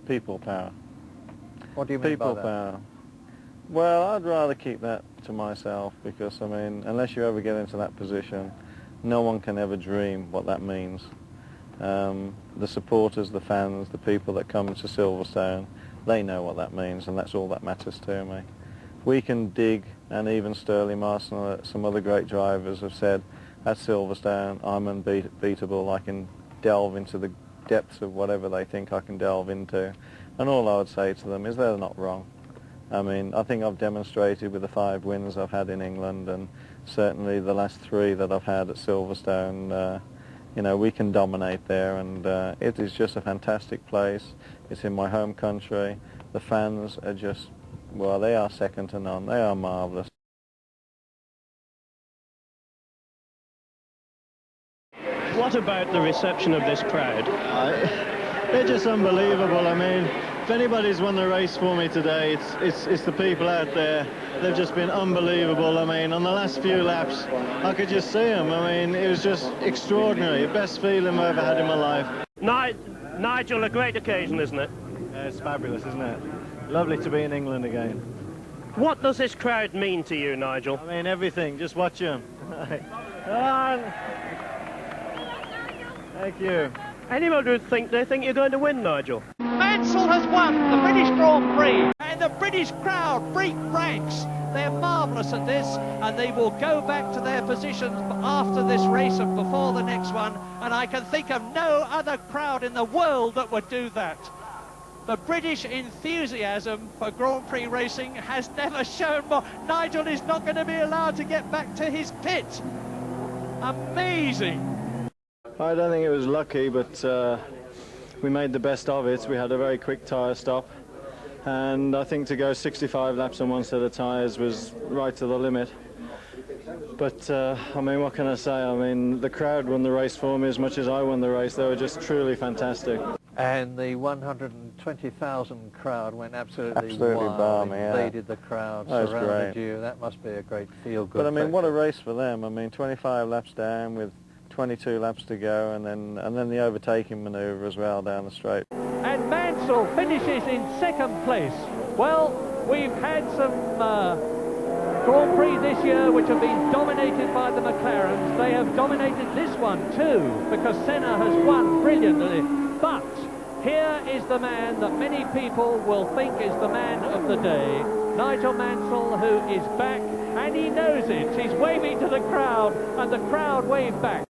people power. What do you mean People by that? power. Well, I'd rather keep that to myself because, I mean, unless you ever get into that position, no one can ever dream what that means. The supporters, the fans, the people that come to Silverstone, they know what that means, and that's all that matters to me. We can dig, and even Sterling Marson, some other great drivers have said, at Silverstone, I'm unbeatable. I can delve into the depths of whatever they think I can delve into. And all I would say to them is they're not wrong. I mean, I think I've demonstrated with the 5 wins I've had in England, and certainly the last 3 that I've had at Silverstone, you know, we can dominate there, and it is just a fantastic place. It's in my home country. The fans are just, well, they are second to none. They are marvellous. What about the reception of this crowd? They're just unbelievable. I mean, if anybody's won the race for me today, it's the people out there. They've just been unbelievable. I mean, on the last few laps, I could just see them. I mean, it was just extraordinary. Best feeling I've ever had in my life. Nigel, a great occasion, isn't it? Yeah, it's fabulous, isn't it? Lovely to be in England again. What does this crowd mean to you, Nigel? I mean, everything. Just watch them. Thank you. Anyone would think they think you're going to win, Nigel. Mansell has won the British Grand Prix, and the British crowd, Freak Franks, they're marvellous at this, and they will go back to their positions after this race and before the next one, and I can think of no other crowd in the world that would do that. The British enthusiasm for Grand Prix racing has never shown more. Nigel is not going to be allowed to get back to his pit. Amazing. I don't think it was lucky, but we made the best of it. We had a very quick tyre stop, and I think to go 65 laps on one set of tyres was right to the limit. But I mean, what can I say? I mean, the crowd won the race for me as much as I won the race. They were just truly fantastic. And the 120,000 crowd went absolutely wild, balmy, invaded the crowd, that was surrounded great. you. That must be a great feel-good But I mean, what a factor. race for them. I mean, 25 laps down with 22 laps to go, and then the overtaking manoeuvre as well down the straight. And Mansell finishes in second place. Well, we've had some Grand Prix this year which have been dominated by the McLarens. They have dominated this one too, because Senna has won brilliantly. But here is the man that many people will think is the man of the day, Nigel Mansell, who is back, and he knows it. He's waving to the crowd, and the crowd wave back.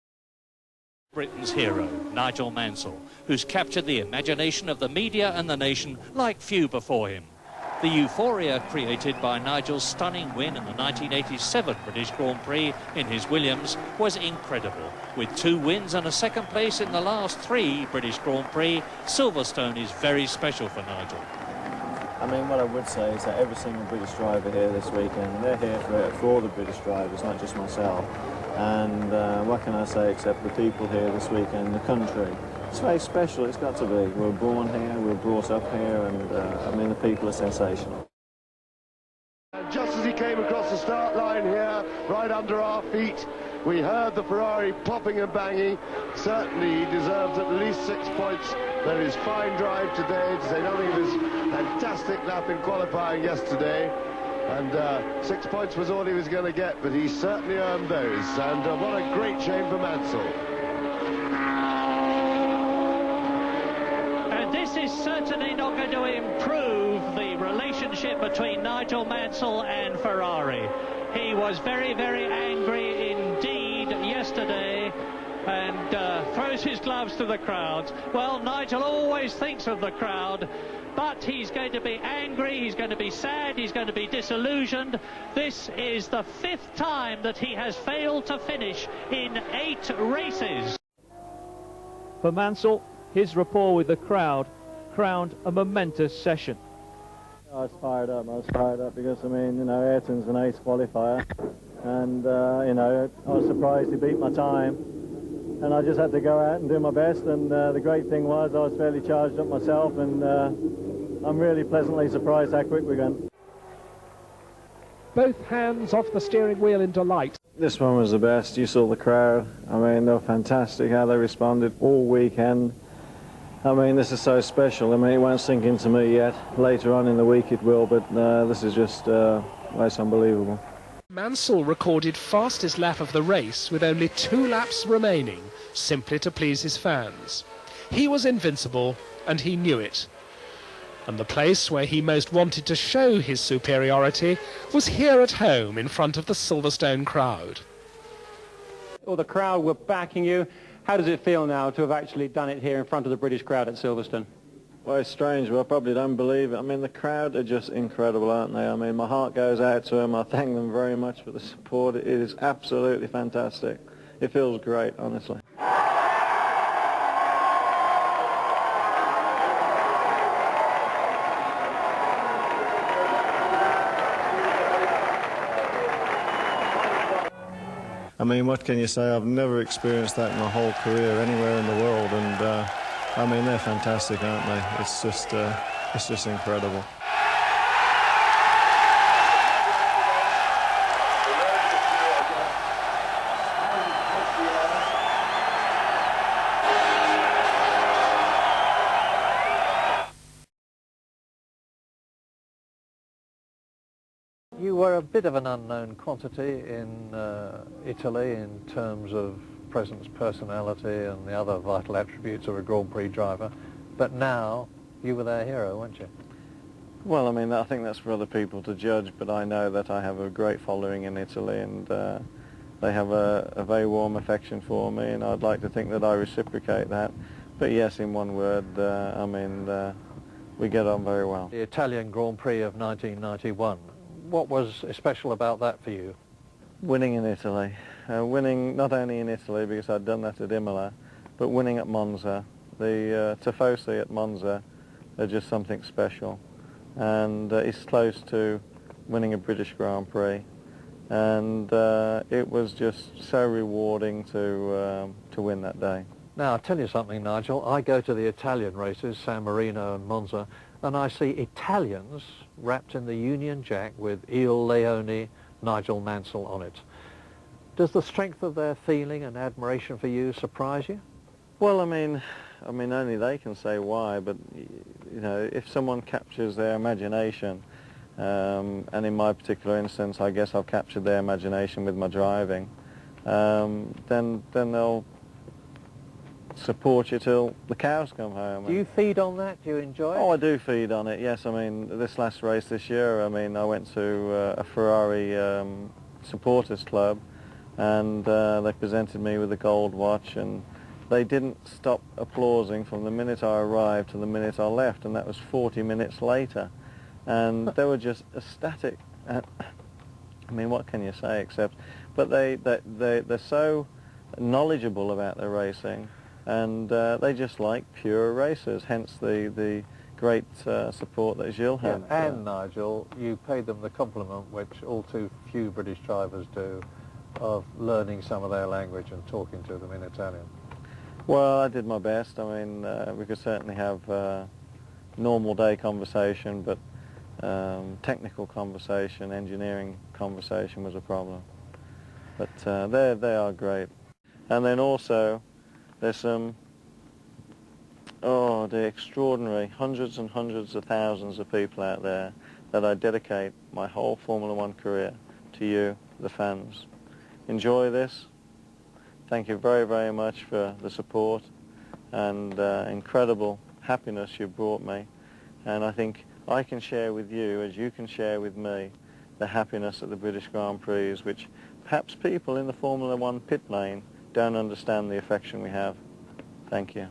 Britain's hero, Nigel Mansell, who's captured the imagination of the media and the nation like few before him. The euphoria created by Nigel's stunning win in the 1987 British Grand Prix in his Williams was incredible. With 2 wins and a second place in the last 3 British Grand Prix, Silverstone is very special for Nigel. I mean, what I would say is that every single British driver here this weekend, they're here for all the British drivers, not just myself. And what can I say except the people here this weekend, the country. It's very special, it's got to be. We're born here, we're brought up here, and I mean, the people are sensational. Just as he came across the start line here, right under our feet, we heard the Ferrari popping and banging. Certainly he deserves at least 6 points. There is fine drive today, to say nothing of his fantastic lap in qualifying yesterday. And 6 points was all he was going to get, but he certainly earned those. And what a great shame for Mansell. And this is certainly not going to improve the relationship between Nigel Mansell and Ferrari. He was very, very angry indeed yesterday, and throws his gloves to the crowd. Well, Nigel always thinks of the crowd, but he's going to be angry, he's going to be sad, he's going to be disillusioned. This is the 5th time that he has failed to finish in 8 races. For Mansell, his rapport with the crowd crowned a momentous session. I was fired up because, I mean, you know, Ayrton's an ace qualifier, and, you know, I was surprised he beat my time, and I just had to go out and do my best, and the great thing was I was fairly charged up myself, and I'm really pleasantly surprised how quick we're going. Both hands off the steering wheel in delight. This one was the best. You saw the crowd. I mean, they were fantastic how they responded all weekend. I mean, this is so special. I mean, it won't sink into me yet. Later on in the week it will, but this is just it's unbelievable. Mansell recorded fastest lap of the race with only 2 laps remaining, simply to please his fans. He was invincible, and he knew it. And the place where he most wanted to show his superiority was here at home in front of the Silverstone crowd. Well, the crowd were backing you. How does it feel now to have actually done it here in front of the British crowd at Silverstone? Well, it's strange. Well, I probably don't believe it. I mean, the crowd are just incredible, aren't they? I mean, my heart goes out to them. I thank them very much for the support. It is absolutely fantastic. It feels great, honestly. I mean, what can you say? I've never experienced that in my whole career anywhere in the world, and I mean, they're fantastic, aren't they? It's just incredible. You were a bit of an unknown quantity in Italy in terms of presence, personality and the other vital attributes of a Grand Prix driver, but now you were their hero, weren't you? Well, I mean, I think that's for other people to judge, but I know that I have a great following in Italy, and they have a very warm affection for me, and I'd like to think that I reciprocate that. But yes, in one word, I mean, we get on very well. The Italian Grand Prix of 1991, what was special about that for you? Winning in Italy. Winning not only in Italy, because I'd done that at Imola, but winning at Monza. The Tifosi at Monza are just something special. And it's close to winning a British Grand Prix. And it was just so rewarding to win that day. Now, I'll tell you something, Nigel. I go to the Italian races, San Marino and Monza, and I see Italians wrapped in the Union Jack with Il Leone, Nigel Mansell on it. Does the strength of their feeling and admiration for you surprise you? Well, I mean, only they can say why, but, you know, if someone captures their imagination, and in my particular instance, I guess I've captured their imagination with my driving, then they'll support you till the cows come home. Do you feed on that? Do you enjoy it? Oh, I do feed on it, yes. I mean, this last race this year, I mean, I went to a Ferrari supporters club, and they presented me with a gold watch, and they didn't stop applauding from the minute I arrived to the minute I left, and that was 40 minutes later. And they were just ecstatic. I mean, what can you say except... But they're so knowledgeable about their racing, and they just like pure racers, hence the great support that Gilles had. Yeah, and Nigel, you paid them the compliment which all too few British drivers do, of learning some of their language and talking to them in Italian. Well, I did my best. I mean, we could certainly have normal day conversation, but technical conversation, engineering conversation was a problem. But they are great. And then also, there's some, the extraordinary hundreds and hundreds of thousands of people out there that I dedicate my whole Formula One career to you, the fans. Enjoy this. Thank you very, very much for the support and incredible happiness you brought me. And I think I can share with you, as you can share with me, the happiness at the British Grand Prix, which perhaps people in the Formula One pit lane don't understand the affection we have. Thank you.